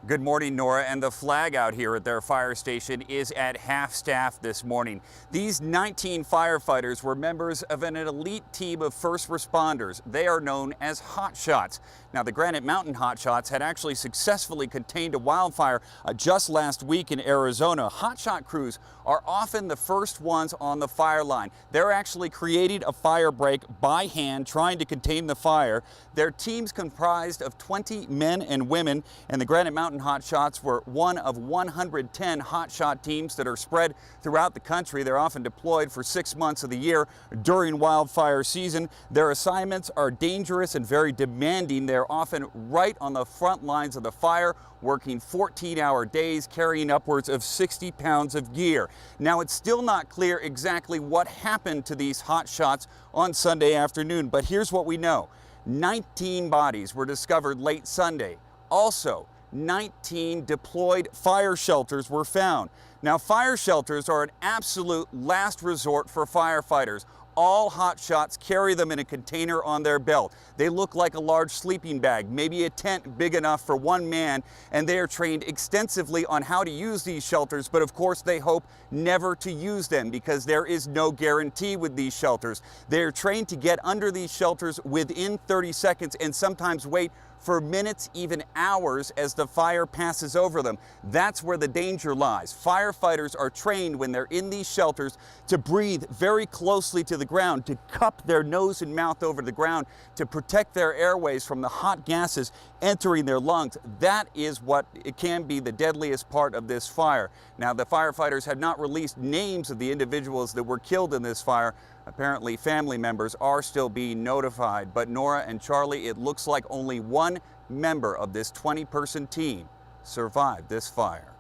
Good morning, Nora. And the flag out here at their fire station is at half-staff this morning. These 19 firefighters were members of an elite team of first responders. They are known as hotshots. Now, the Granite Mountain hotshots had actually successfully contained a wildfire just last week in Arizona. Hotshot crews are often the first ones on the fire line. They're actually creating a fire break by hand, trying to contain the fire. Their team's comprised of 20 men and women, and the Granite Mountain hotshots were one of 110 hotshot teams that are spread throughout the country. They're often deployed for 6 months of the year during wildfire season. Their assignments are dangerous and very demanding. They're often right on the front lines of the fire, working 14-hour days, carrying upwards of 60 pounds of gear. Now, it's still not clear exactly what happened to these hotshots on Sunday afternoon, but here's what we know. 19 bodies were discovered late Sunday. Also, 19 deployed fire shelters were found. Now, fire shelters are an absolute last resort for firefighters. All hotshots carry them in a container on their belt. They look like a large sleeping bag, maybe a tent big enough for one man, and they are trained extensively on how to use these shelters, but of course they hope never to use them because there is no guarantee with these shelters. They are trained to get under these shelters within 30 seconds and sometimes wait for minutes, even hours, as the fire passes over them. That's where the danger lies. Firefighters are trained when they're in these shelters to breathe very closely to the ground, to cup their nose and mouth over the ground, to protect their airways from the hot gases entering their lungs. That is what it can be the deadliest part of this fire. Now, the firefighters have not released names of the individuals that were killed in this fire. Apparently, family members are still being notified. But Nora and Charlie, it looks like only one member of this 20-person team survived this fire.